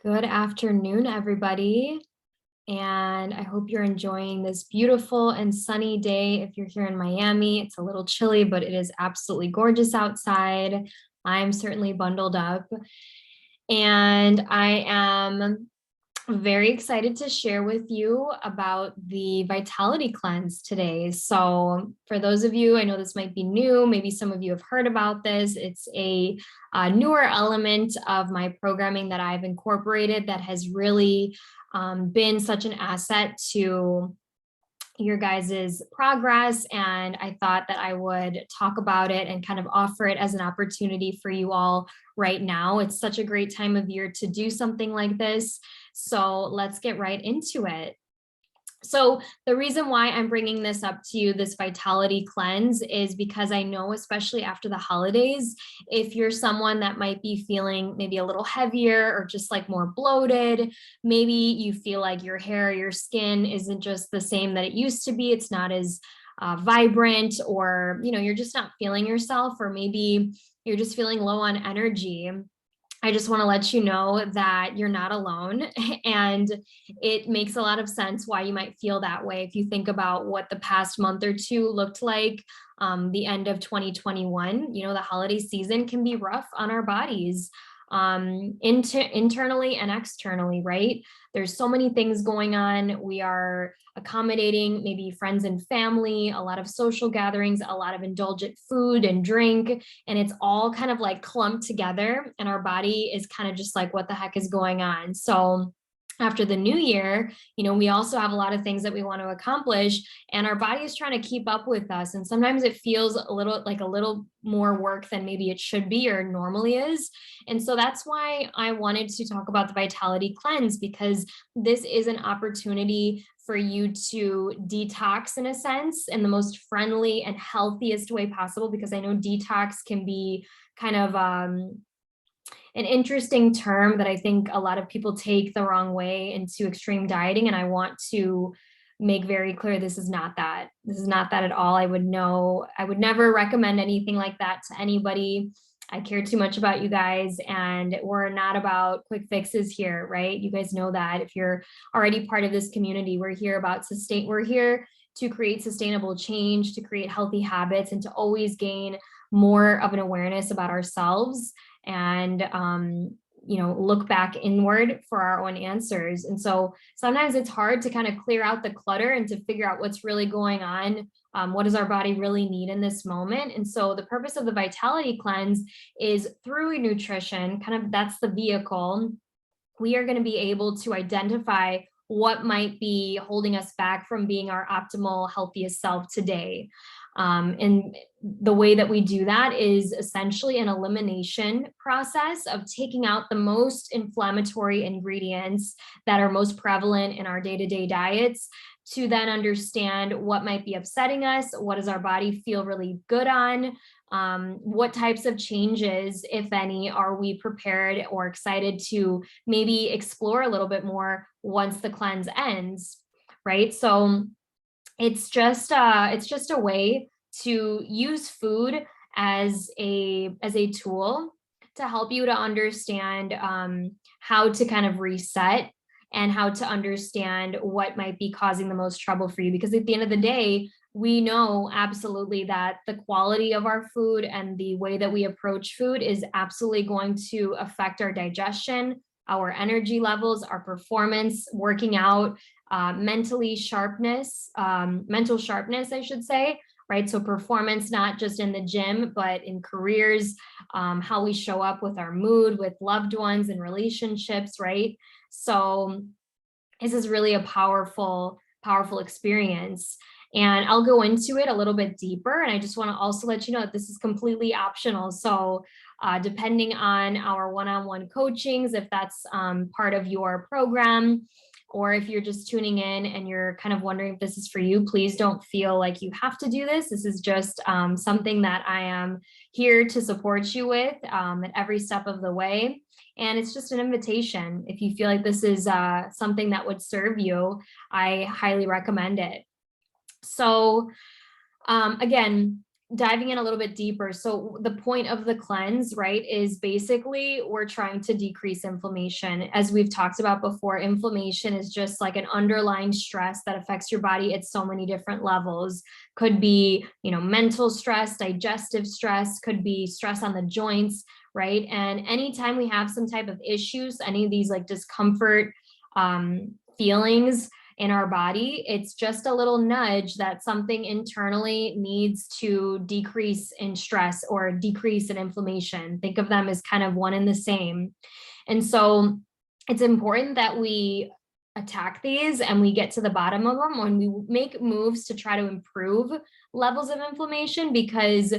Good afternoon, everybody. And I hope you're enjoying this beautiful and sunny day. If you're here in Miami, it's a little chilly, but it is absolutely gorgeous outside. I'm certainly bundled up. And I am very excited to share with you about the Vitality Cleanse today. So, for those of you, I know this might be new, maybe some of you have heard about this. It's a newer element of my programming that I've incorporated that has really been such an asset to your guys's progress. And I thought that I would talk about it and kind of offer it as an opportunity for you all right now. It's such a great time of year to do something like this. So let's get right into it. So the reason why I'm bringing this up to you, this vitality cleanse, is because I know, especially after the holidays, if you're someone that might be feeling maybe a little heavier or just like more bloated, maybe you feel like your hair, your skin isn't just the same that it used to be. It's not as vibrant, or, you're just not feeling yourself, or maybe you're just feeling low on energy. I just want to let you know that you're not alone. And it makes a lot of sense why you might feel that way. If you think about what the past month or two looked like, the end of 2021, the holiday season can be rough on our bodies, internally and externally, right? There's so many things going on. We are accommodating maybe friends and family, a lot of social gatherings, a lot of indulgent food and drink, and it's all kind of like clumped together, and our body is kind of just like, what the heck is going on? So after the new year, we also have a lot of things that we want to accomplish, and our body is trying to keep up with us. And sometimes it feels a little more work than maybe it should be or normally is. And so that's why I wanted to talk about the Vitality Cleanse, because this is an opportunity for you to detox, in a sense, in the most friendly and healthiest way possible, because I know detox can be kind of an interesting term that I think a lot of people take the wrong way into extreme dieting. And I want to make very clear, this is not that. This is not that at all. I would never recommend anything like that to anybody. I care too much about you guys, and we're not about quick fixes here, right? You guys know that. If you're already part of this community, we're here to create sustainable change, to create healthy habits, and to always gain more of an awareness about ourselves, and look back inward for our own answers. And so sometimes it's hard to kind of clear out the clutter and to figure out what's really going on. What does our body really need in this moment? And so the purpose of the Vitality Cleanse is, through nutrition, kind of that's the vehicle, we are going to be able to identify what might be holding us back from being our optimal, healthiest self today. And the way that we do that is essentially an elimination process of taking out the most inflammatory ingredients that are most prevalent in our day-to-day diets, to then understand what might be upsetting us, what does our body feel really good on, what types of changes, if any, are we prepared or excited to maybe explore a little bit more once the cleanse ends, right? So it's just a way to use food as a tool to help you to understand how to kind of reset, and how to understand what might be causing the most trouble for you. Because at the end of the day, we know absolutely that the quality of our food and the way that we approach food is absolutely going to affect our digestion, our energy levels, our performance, working out, mental sharpness, I should say, right? So performance, not just in the gym, but in careers, how we show up with our mood, with loved ones and relationships, right? So this is really a powerful experience. And I'll go into it a little bit deeper. And I just want to also let you know that this is completely optional. So depending on our one-on-one coachings, if that's part of your program, or if you're just tuning in and you're kind of wondering if this is for you, please don't feel like you have to do this. This is just something that I am here to support you with at every step of the way. And it's just an invitation. If you feel like this is something that would serve you, I highly recommend it. So again, diving in a little bit deeper. So the point of the cleanse, right, is basically we're trying to decrease inflammation. As we've talked about before, inflammation is just like an underlying stress that affects your body at so many different levels. Could be, mental stress, digestive stress, could be stress on the joints, right? And anytime we have some type of issues, any of these like discomfort feelings in our body, it's just a little nudge that something internally needs to decrease in stress or decrease in inflammation. Think of them as kind of one and the same. And so it's important that we attack these and we get to the bottom of them when we make moves to try to improve levels of inflammation, because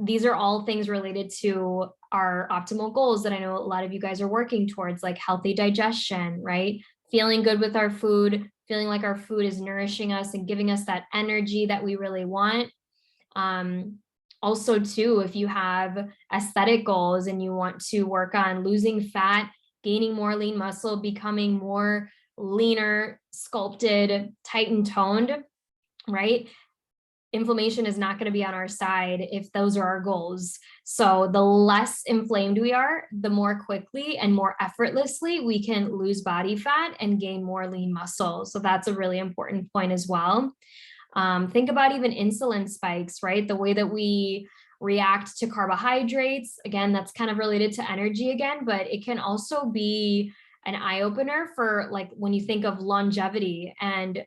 these are all things related to our optimal goals that I know a lot of you guys are working towards, like healthy digestion, right? Feeling good with our food, feeling like our food is nourishing us and giving us that energy that we really want. Also too, if you have aesthetic goals and you want to work on losing fat, gaining more lean muscle, becoming more leaner, sculpted, tight and toned, right? Inflammation is not going to be on our side if those are our goals. So the less inflamed we are, the more quickly and more effortlessly we can lose body fat and gain more lean muscle. So that's a really important point as well. Think about even insulin spikes, right? The way that we react to carbohydrates, again, that's kind of related to energy again, but it can also be an eye opener for like when you think of longevity and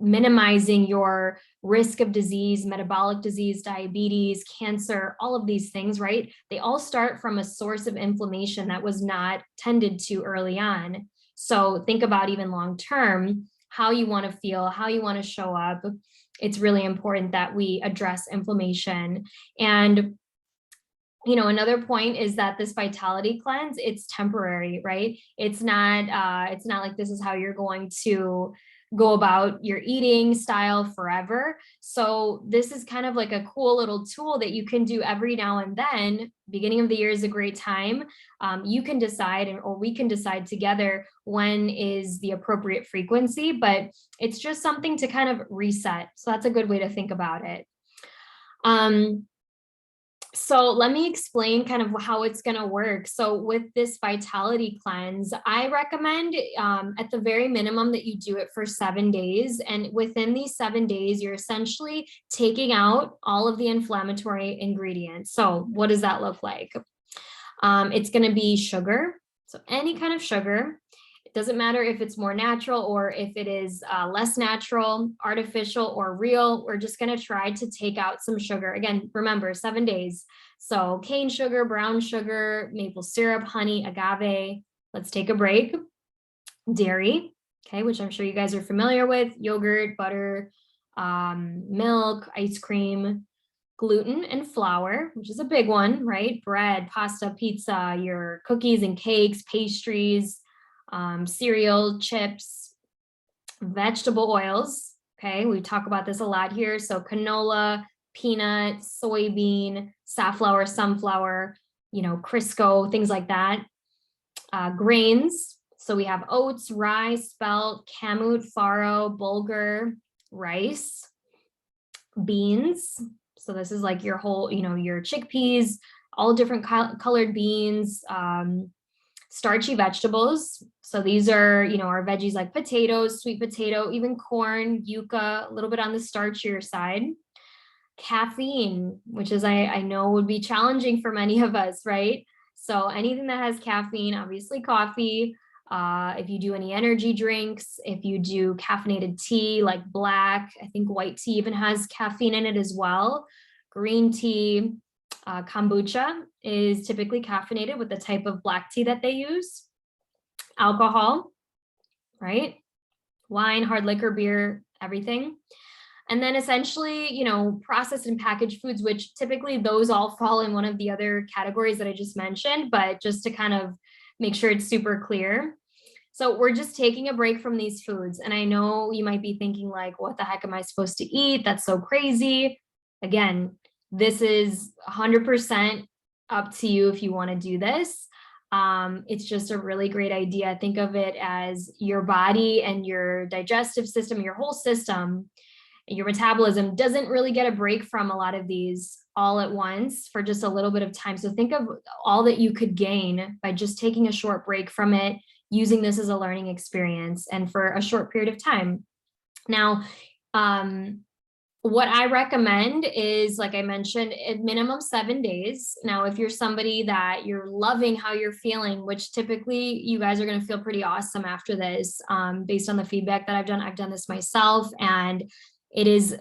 minimizing your risk of disease, metabolic disease, diabetes, cancer, all of these things, right? They all start from a source of inflammation that was not tended to early on. So think about even long-term, how you want to feel, how you want to show up. It's really important that we address inflammation. And another point is that this vitality cleanse, it's temporary, right? It's not like this is how you're going to go about your eating style forever. So this is kind of like a cool little tool that you can do every now and then. Beginning of the year is a great time. You can decide, or we can decide together when is the appropriate frequency, but it's just something to kind of reset. So that's a good way to think about it. So let me explain kind of how it's going to work. So with this vitality cleanse, I recommend at the very minimum that you do it for 7 days. And within these 7 days, you're essentially taking out all of the inflammatory ingredients. So what does that look like? It's going to be sugar. So any kind of sugar. It doesn't matter if it's more natural or if it is less natural, artificial, or real. We're just going to try to take out some sugar. Again, remember, 7 days. So cane sugar, brown sugar, maple syrup, honey, agave. Let's take a break. Dairy, okay, which I'm sure you guys are familiar with. Yogurt, butter, milk, ice cream, gluten and flour, which is a big one, right? Bread, pasta, pizza, your cookies and cakes, pastries, cereal, chips, vegetable oils. Okay, we talk about this a lot here. So canola, peanut, soybean, safflower, sunflower, Crisco, things like that. Grains. So we have oats, rye, spelt, kamut, farro, bulgur, rice, beans. So this is like your whole, your chickpeas, all different colored beans, starchy vegetables. So these are, our veggies like potatoes, sweet potato, even corn, yucca, a little bit on the starchier side. Caffeine, which is, I know would be challenging for many of us, right? So anything that has caffeine, obviously coffee, if you do any energy drinks, if you do caffeinated tea like black, I think white tea even has caffeine in it as well. Green tea, kombucha is typically caffeinated with the type of black tea that they use. Alcohol, right? Wine, hard liquor, beer, everything. And then essentially, processed and packaged foods, which typically those all fall in one of the other categories that I just mentioned, but just to kind of make sure it's super clear. So we're just taking a break from these foods. And I know you might be thinking like, what the heck am I supposed to eat? That's so crazy. Again, this is 100% up to you if you want to do this. It's just a really great idea. Think of it as your body and your digestive system, your whole system your metabolism doesn't really get a break from a lot of these all at once for just a little bit of time. So think of all that you could gain by just taking a short break from it, using this as a learning experience and for a short period of time. Now, what I recommend is, like I mentioned, at minimum 7 days. Now, if you're somebody that you're loving how you're feeling, which typically you guys are going to feel pretty awesome after this, based on the feedback that I've done this myself, and it is,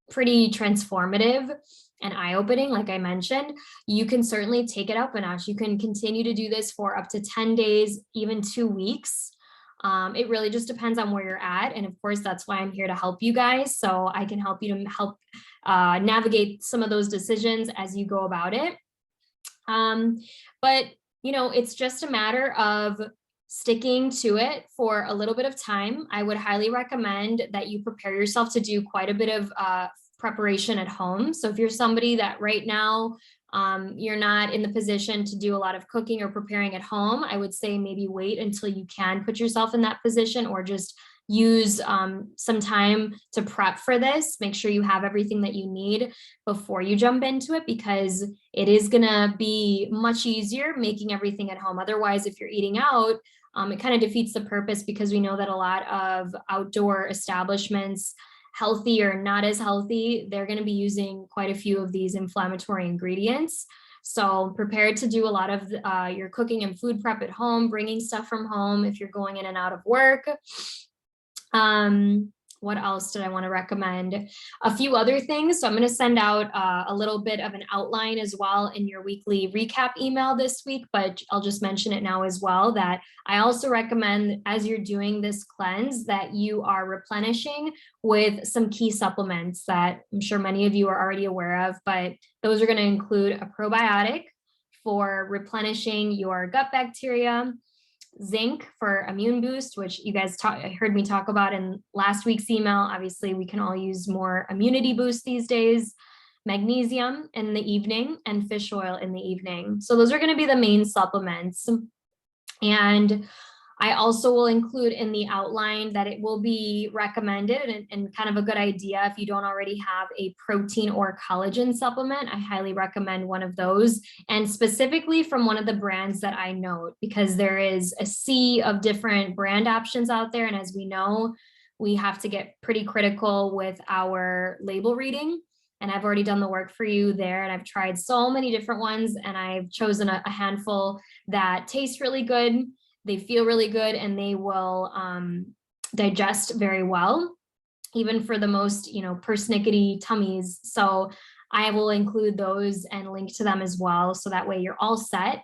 pretty transformative and eye-opening. Like I mentioned, you can certainly take it up a notch. You can continue to do this for up to 10 days, even 2 weeks. It really just depends on where you're at. And of course, that's why I'm here to help you guys. So I can help you to help navigate some of those decisions as you go about it. But, it's just a matter of sticking to it for a little bit of time. I would highly recommend that you prepare yourself to do quite a bit of preparation at home. So if you're somebody that right now, you're not in the position to do a lot of cooking or preparing at home, I would say maybe wait until you can put yourself in that position, or just use some time to prep for this. Make sure you have everything that you need before you jump into it, because it is gonna be much easier making everything at home. Otherwise, if you're eating out, it kind of defeats the purpose, because we know that a lot of outdoor establishments, healthy or not as healthy, they're going to be using quite a few of these inflammatory ingredients. So prepare to do a lot of your cooking and food prep at home, bringing stuff from home if you're going in and out of work. What else did I want to recommend? A few other things. So I'm going to send out a little bit of an outline as well in your weekly recap email this week, but I'll just mention it now as well, that I also recommend, as you're doing this cleanse, that you are replenishing with some key supplements that I'm sure many of you are already aware of, but those are going to include a probiotic for replenishing your gut bacteria, zinc for immune boost, which you guys heard me talk about in last week's email. Obviously, we can all use more immunity boost these days. Magnesium in the evening, and fish oil in the evening. So those are going to be the main supplements. And I also will include in the outline that it will be recommended and kind of a good idea, if you don't already have a protein or collagen supplement, I highly recommend one of those, and specifically from one of the brands that I know, because there is a sea of different brand options out there. And as we know, we have to get pretty critical with our label reading. And I've already done the work for you there. And I've tried so many different ones, and I've chosen a handful that taste really good. They feel really good, and they will digest very well, even for the most, persnickety tummies. So I will include those and link to them as well. So that way you're all set.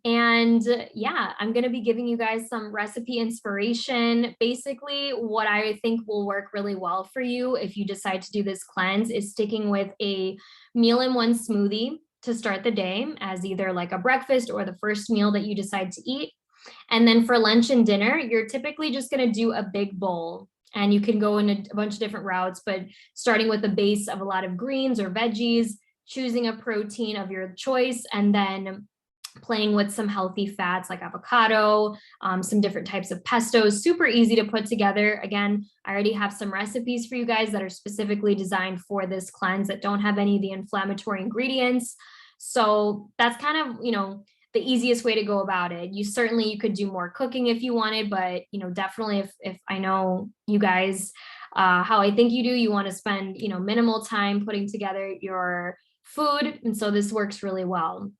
And yeah, I'm going to be giving you guys some recipe inspiration. Basically, what I think will work really well for you if you decide to do this cleanse is sticking with a meal-in-one smoothie to start the day, as either like a breakfast or the first meal that you decide to eat. And then for lunch and dinner, you're typically just going to do a big bowl, and you can go in a bunch of different routes, but starting with a base of a lot of greens or veggies, choosing a protein of your choice, and then playing with some healthy fats like avocado, some different types of pestos, super easy to put together. Again, I already have some recipes for you guys that are specifically designed for this cleanse that don't have any of the inflammatory ingredients. So that's kind of, the easiest way to go about it. You could do more cooking if you wanted, but definitely if I know you guys, how I think you do, you want to spend, minimal time putting together your food. And so this works really well.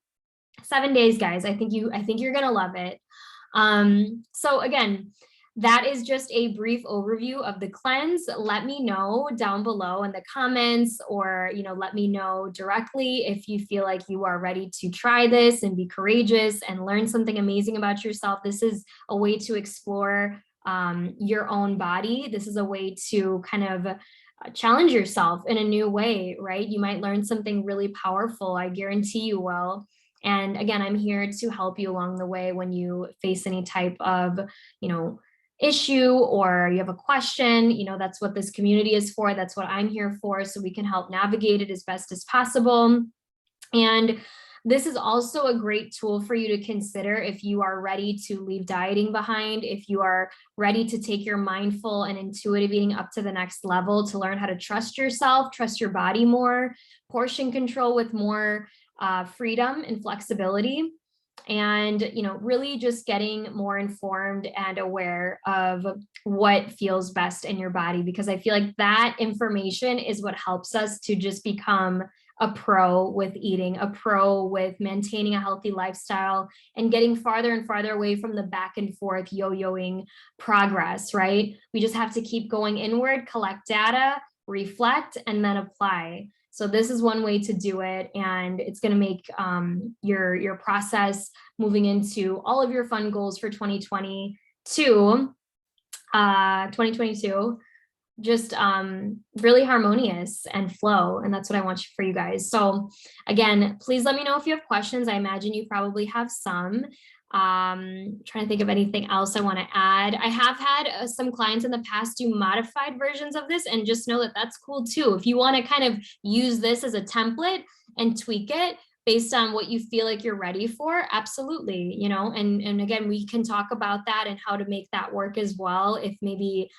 7 days, guys. I think you're going to love it. So again, that is just a brief overview of the cleanse. Let me know down below in the comments, or, let me know directly if you feel like you are ready to try this and be courageous and learn something amazing about yourself. This is a way to explore your own body. This is a way to kind of challenge yourself in a new way, right? You might learn something really powerful. I guarantee you will. And again, I'm here to help you along the way when you face any type of, issue, or you have a question. That's what this community is for. That's what I'm here for. So we can help navigate it as best as possible. And This is also a great tool for you to consider if you are ready to leave dieting behind, if you are ready to take your mindful and intuitive eating up to the next level, to learn how to trust yourself, trust your body more, portion control with more freedom and flexibility, and really just getting more informed and aware of what feels best in your body, because I feel like that information is what helps us to just become a pro with eating, a pro with maintaining a healthy lifestyle, and getting farther and farther away from the back and forth yo-yoing progress, right? We just have to keep going inward, collect data, reflect, and then apply. So this is one way to do it, and it's going to make your process moving into all of your fun goals for 2022 just really harmonious and flow. And that's what I want for you guys. So again, please let me know if you have questions. I imagine you probably have some. Trying to think of anything else I want to add. I have had some clients in the past do modified versions of this, and just know that that's cool too. If you want to kind of use this as a template and tweak it based on what you feel like you're ready for, absolutely, and again, we can talk about that and how to make that work as well. If maybe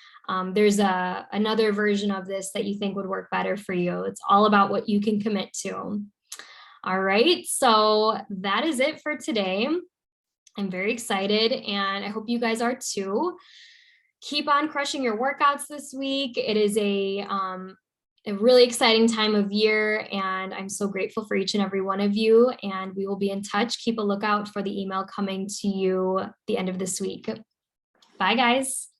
there's another version of this that you think would work better for you. It's all about what you can commit to. All right, so that is it for today. I'm very excited, and I hope you guys are too. Keep on crushing your workouts this week. It is a really exciting time of year, and I'm so grateful for each and every one of you, and we will be in touch. Keep a lookout for the email coming to you at the end of this week. Bye, guys.